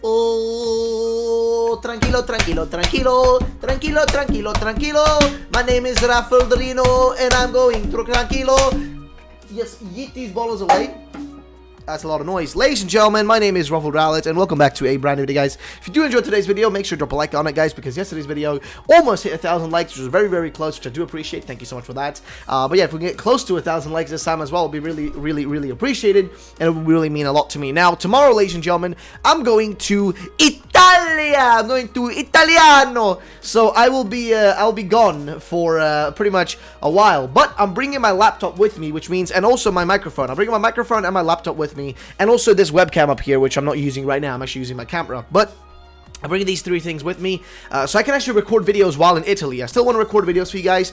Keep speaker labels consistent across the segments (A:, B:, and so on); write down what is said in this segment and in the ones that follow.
A: Oh, tranquilo, tranquilo, tranquilo, tranquilo, tranquilo, tranquilo. My name is Rafael Dorino, and I'm going through tranquilo. Yes, yeet these bottles away. That's a lot of noise. Ladies and gentlemen, my name is Ruffled Rowlet, and welcome back to a brand new video, guys. If you do enjoy today's video, make sure to drop a like on it, guys, because yesterday's video almost hit 1,000 likes, which was very, very close, which I do appreciate. Thank you so much for that. But yeah, if we can get close to 1,000 likes this time as well, it'll be really, really, really appreciated, and it would really mean a lot to me. Now, tomorrow, ladies and gentlemen, I'm going to Italia. I'm going to Italiano. So I'll be gone for pretty much a while, but I'm bringing my laptop with me, which means, and also my microphone. I'm bringing my microphone and my laptop with me, and also this webcam up here, which I'm not using right now. I'm actually using my camera, but I'm bringing these three things with me, so I can actually record videos while in Italy. I still want to record videos for you guys.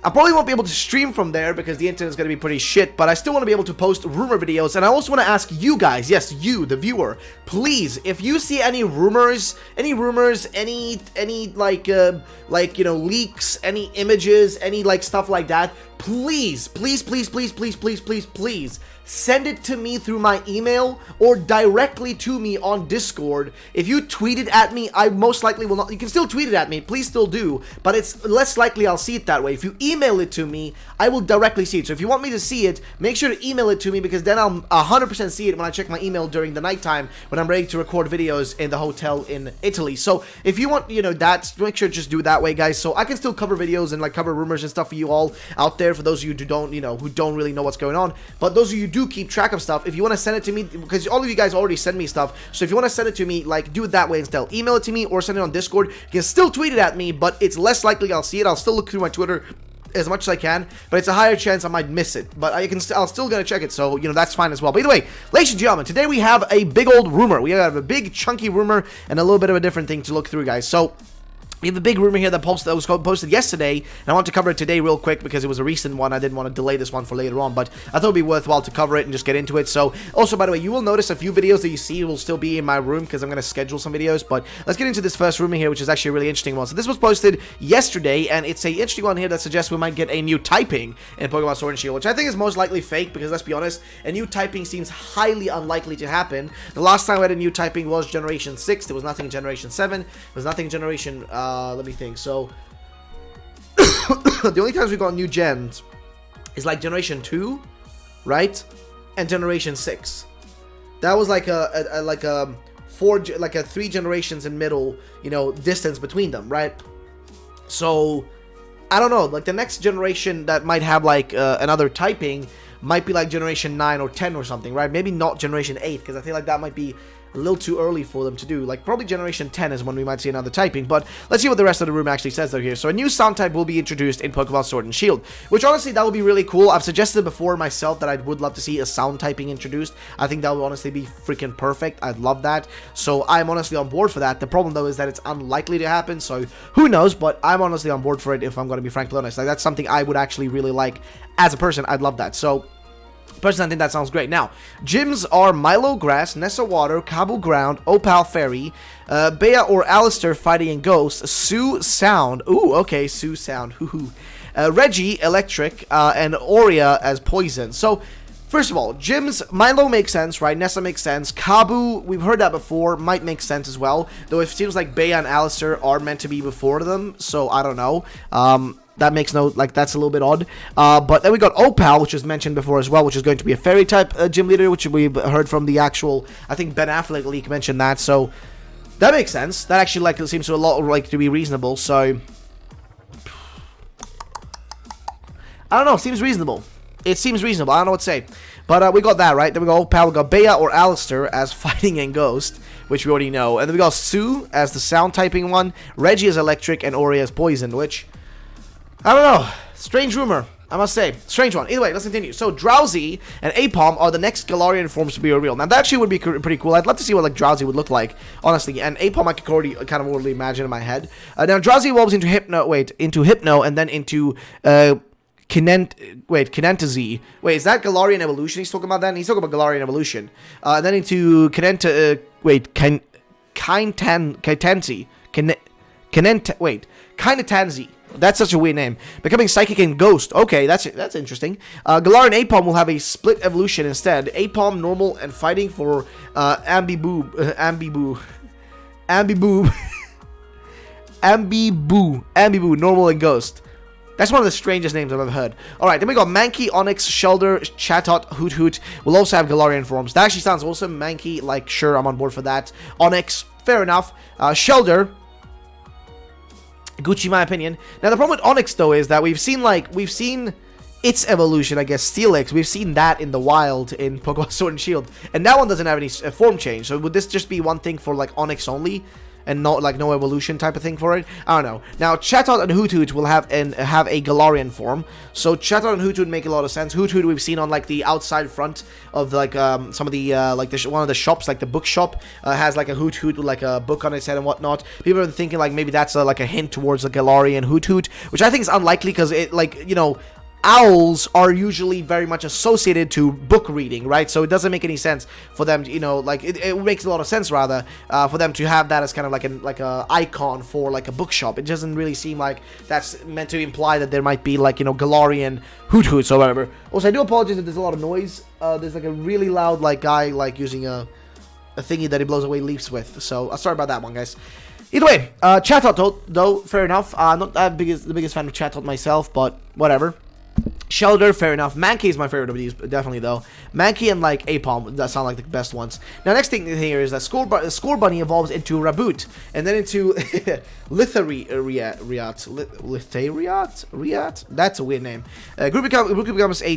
A: I probably won't be able to stream from there because the internet's going to be pretty shit, but I still want to be able to post rumor videos, and I also want to ask you guys, yes, you, the viewer, please, if you see any rumors, any like, you know, leaks, any images, any, like, stuff like that, please, send it to me through my email or directly to me on Discord. If you tweet it at me, I most likely will not. You can still tweet it at me, please still do, but it's less likely I'll see it that way. If you email it to me, I will directly see it. So if you want me to see it, make sure to email it to me, because then I'll 100% see it when I check my email during the nighttime when I'm ready to record videos in the hotel in Italy. So if you want, you know, that, make sure to just do it that way, guys, so I can still cover videos and, like, cover rumors and stuff for you all out there, for those of you who don't, you know, who don't really know what's going on. But those of you who do keep track of stuff, if you want to send it to me, because all of you guys already send me stuff, so if you want to send it to me, like, do it that way instead. Email it to me or send it on Discord. You can still tweet it at me, but it's less likely I'll see it. I'll still look through my Twitter as much as I can, but it's a higher chance I might miss it, but I'll still gonna check it, so, you know, that's fine as well. But either way, ladies and gentlemen, today we have a big old rumor. We have a big chunky rumor and a little bit of a different thing to look through, guys. So we have a big rumor here that was posted yesterday, and I want to cover it today real quick because it was a recent one. I didn't want to delay this one for later on, but I thought it would be worthwhile to cover it and just get into it. So, also, by the way, you will notice a few videos that you see will still be in my room because I'm going to schedule some videos, but let's get into this first rumor here, which is actually a really interesting one. So this was posted yesterday, and it's a interesting one here that suggests we might get a new typing in Pokemon Sword and Shield, which I think is most likely fake, because let's be honest, a new typing seems highly unlikely to happen. The last time we had a new typing was Generation 6. There was nothing in Generation 7. There was nothing in Generation, let me think. So, the only times we got new gens is like Generation 2, right? And Generation 6. That was like a 3 generations in middle, you know, distance between them, right? So, I don't know, like the next generation that might have like another typing might be like Generation 9 or 10 or something, right? Maybe not Generation 8, because I feel like that might be a little too early for them to do. Like, probably Generation 10 is when we might see another typing, but let's see what the rest of the room actually says though here. So a new sound type will be introduced in Pokemon Sword and Shield, which honestly, that would be really cool. I've suggested before myself that I would love to see a sound typing introduced. I think that would honestly be freaking perfect. I'd love that. So I'm honestly on board for that. The problem though is that it's unlikely to happen, so who knows, but I'm honestly on board for it, if I'm going to be frankly honest. Like, that's something I would actually really like as a person. I'd love that. So personally, I think that sounds great. Now, gyms are Mailloux Grass, Nessa Water, Kabu Ground, Opal Fairy, Bea or Alistair Fighting and Ghost, Sue Sound, ooh, okay, Sue Sound, hoo-hoo, Reggie Electric, and Aurea as Poison. So, first of all, gyms, Mailloux makes sense, right? Nessa makes sense. Kabu, we've heard that before, might make sense as well, though it seems like Bea and Alistair are meant to be before them, so I don't know. That makes no, like, that's a little bit odd. But then we got Opal, which was mentioned before as well, which is going to be a fairy type gym leader, which we've heard from the actual, I think Ben Affleck leak mentioned that, so that makes sense. That actually, like, seems to a lot like to be reasonable, so I don't know, seems reasonable. It seems reasonable, I don't know what to say. But we got that, right? Then we got Opal, we got Bea or Alistair as Fighting and Ghost, which we already know. And then we got Sue as the sound typing one, Reggie as Electric, and Aurea as Poison, which, I don't know. Strange rumor, I must say. Strange one. Either way, let's continue. So, Drowsy and Aipom are the next Galarian forms to be revealed. Now, that actually would be pretty cool. I'd love to see what, like, Drowsy would look like, honestly. And Aipom, I could already kind of already imagine in my head. Now, Drowsy evolves into Hypno, and then into, Kinentazy. Wait, is that Galarian Evolution he's talking about then? He's talking about Galarian Evolution. And then into Kinetansy. Kinetansy. That's such a weird name. Becoming Psychic and Ghost. Okay, that's interesting. Galarian Aipom will have a split evolution instead. Aipom, normal, and fighting for Ambiboo. Ambiboo, normal, and Ghost. That's one of the strangest names I've ever heard. Alright, then we got Manky, Onyx, Shelder, Chatot, Hoot Hoot. We'll also have Galarian forms. That actually sounds awesome. Manky, like, sure, I'm on board for that. Onyx, fair enough. Shelder, Gucci, my opinion. Now, the problem with Onyx, though, is that we've seen its evolution, I guess, Steelix. We've seen that in the wild in Pokemon Sword and Shield. And that one doesn't have any form change. So would this just be one thing for, like, Onyx only? And not like no evolution type of thing for it. I don't know. Now Chatot and Hoot Hoot will have a Galarian form. So Chatot and Hoot Hoot make a lot of sense. Hoot Hoot we've seen on like the outside front of like some of the like one of the shops, like the bookshop has like a Hoot Hoot with like a book on its head and whatnot. People are thinking like maybe that's like a hint towards a Galarian Hoot Hoot, which I think is unlikely because it like owls are usually very much associated to book reading, right? So it doesn't make any sense for them to, like, it makes a lot of sense, rather, for them to have that as kind of like a icon for, like, a bookshop. It doesn't really seem like that's meant to imply that there might be, like, Galarian Hoot Hoots or whatever. Also, I do apologize if there's a lot of noise. There's, like, a really loud, like, guy, like, using a thingy that he blows away leaves with. So, sorry about that one, guys. Either way, Chatot, though, fair enough. Not the biggest fan of Chatot myself, but whatever. Shelder, fair enough. Manky is my favorite of these, definitely, though. Manky and, like, Aipom, that sound like the best ones. Now, next thing here is that Score Bunny evolves into Raboot, and then into Lithariat? That's a weird name. Grookey becomes a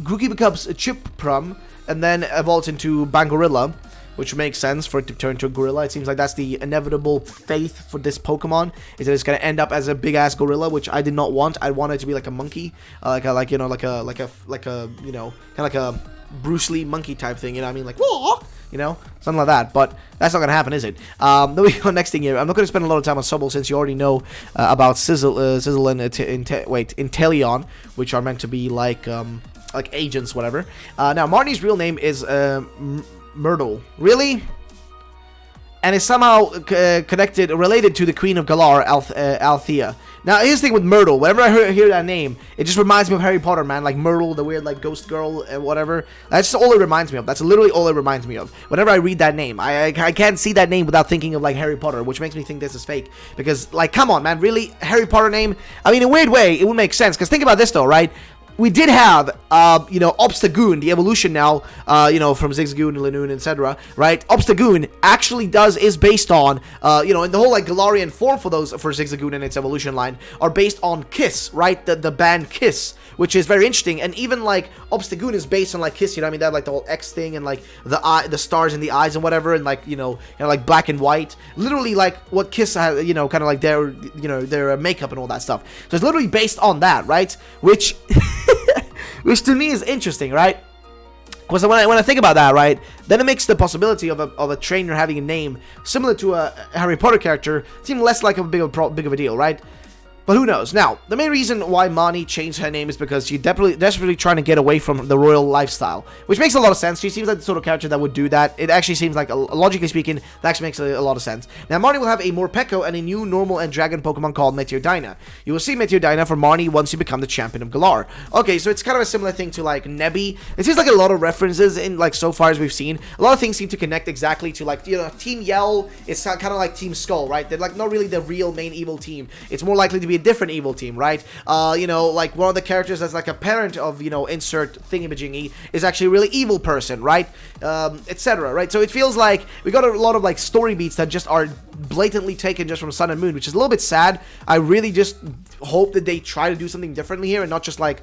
A: Grookey becomes a Chip-Prum, and then evolves into Bangorilla, which makes sense for it to turn into a gorilla. It seems like that's the inevitable fate for this Pokemon, is that it's gonna end up as a big ass gorilla, which I did not want. I wanted it to be like a monkey, like a Bruce Lee monkey type thing. You know what I mean? Like, whoa, something like that. But that's not gonna happen, is it? Then we go next thing here. I'm not gonna spend a lot of time on Sobble since you already know about Sizzle and Inteleon, which are meant to be like agents, whatever. Now Marnie's real name is Myrtle. Really? And is somehow related to the Queen of Galar, Althea. Now, here's the thing with Myrtle. Whenever I hear that name, it just reminds me of Harry Potter, man. Like Myrtle, the weird, like, ghost girl and whatever. That's all it reminds me of. That's literally all it reminds me of. Whenever I read that name, I can't see that name without thinking of, like, Harry Potter, which makes me think this is fake. Because, like, come on, man. Really? Harry Potter name? I mean, in a weird way, it would make sense. Because think about this, though, right? We did have, Obstagoon, the evolution now, from Zigzagoon, Lanoon, etc., right? Obstagoon actually is based on, and the whole, like, Galarian form for Zigzagoon and its evolution line are based on Kiss, right? The band Kiss, which is very interesting, and even, like, Obstagoon is based on, like, Kiss, you know what I mean? They have, like, the whole X thing, and, like, the stars in the eyes and whatever, and, like, like, black and white. Literally, like, what Kiss has, kind of like their makeup and all that stuff. So it's literally based on that, right? Which to me is interesting, right? Because when I think about that, right, then it makes the possibility of a trainer having a name similar to a Harry Potter character seem less like a big of a deal, right? But who knows? Now, the main reason why Marnie changed her name is because she's desperately trying to get away from the royal lifestyle, which makes a lot of sense. She seems like the sort of character that would do that. It actually seems like, logically speaking, that actually makes a lot of sense. Now, Marnie will have a Morpeko and a new normal and dragon Pokemon called Meteordyna. You will see Meteordyna for Marnie once you become the champion of Galar. Okay, so it's kind of a similar thing to, like, Nebby. It seems like a lot of references in, like, so far as we've seen. A lot of things seem to connect exactly to, like, Team Yell is kind of like Team Skull, right? They're, like, not really the real main evil team. It's more likely to be a different evil team, right? Like one of the characters that's like a parent of, insert thingy-majingy is actually a really evil person, right? Etc., right? So it feels like we got a lot of, like, story beats that just are blatantly taken just from Sun and Moon, which is a little bit sad. I really just hope that they try to do something differently here and not just, like,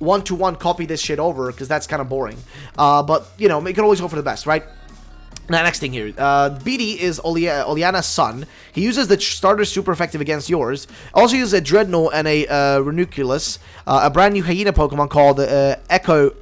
A: one-to-one copy this shit over, because that's kind of boring. But, we can always hope for the best, right? Now, next thing here, BD is Oleana's son. He uses the starter super effective against yours. Also uses a Dreadnought and a Ranunculus, a brand new hyena Pokemon called Eckhound,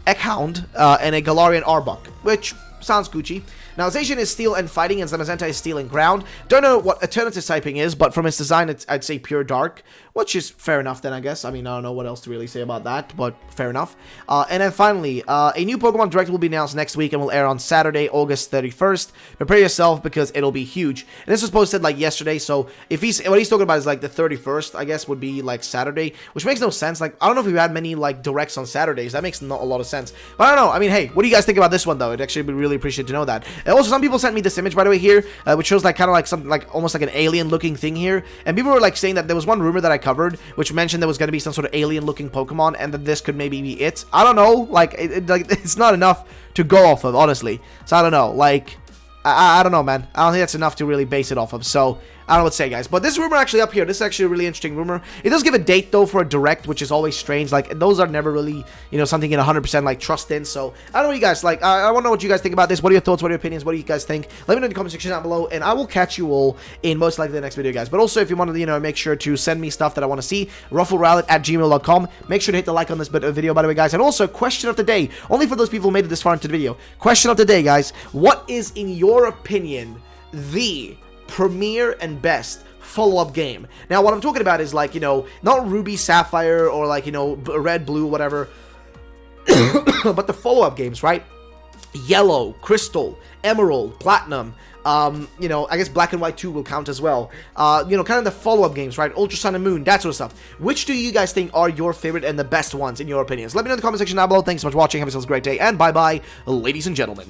A: and a Galarian Arbok, which sounds Gucci. Now, Zacian is Steel and Fighting, and Zamazenta is Steel and Ground. Don't know what Eternatus typing is, but from its design, I'd say Pure Dark. which is fair enough then, I guess. I mean, I don't know what else to really say about that, but fair enough. And then finally, a new Pokemon Direct will be announced next week and will air on Saturday, August 31st. Prepare yourself because it'll be huge. And this was posted like yesterday, so if what he's talking about is like the 31st, I guess, would be like Saturday, which makes no sense. Like, I don't know if we've had many like Directs on Saturdays. That makes not a lot of sense. But I don't know. I mean, hey, what do you guys think about this one though? It'd actually be really appreciated to know that. And also, some people sent me this image, by the way, here, which shows like kind of like something like almost like an alien looking thing here. And people were like saying that there was one rumor that I covered which mentioned there was going to be some sort of alien looking Pokemon and that this could maybe be it. I don't know. Like, it's not enough to go off of, honestly. So I don't know. Like, I don't know, man. I don't think that's enough to really base it off of. So I don't know what to say, guys. But this rumor actually up here, this is actually a really interesting rumor. It does give a date, though, for a Direct, which is always strange. Like, those are never really, you know, something in 100%, like, trust in. So, I don't know what you guys, like, I want to know what you guys think about this. What are your thoughts? What are your opinions? What do you guys think? Let me know in the comment section down below, and I will catch you all in most likely the next video, guys. But also, if you want to, you know, make sure to send me stuff that I want to see, rufflerallet@gmail.com. Make sure to hit the like on this video, by the way, guys. And also, question of the day, only for those people who made it this far into the video. Question of the day, guys. What is, in your opinion, the premier and best follow-up game? Now, what I'm talking about is, like, you know, not Ruby, Sapphire, or, like, you know, Red, Blue, whatever, but the follow-up games, right? Yellow, Crystal, Emerald, Platinum, you know, I guess Black and White 2 will count as well. You know, kind of the follow-up games, right? Ultra Sun and Moon, that sort of stuff. Which do you guys think are your favorite and the best ones, in your opinions? Let me know in the comment section down below. Thanks so much for watching. Have yourselves a great day, and bye-bye, ladies and gentlemen.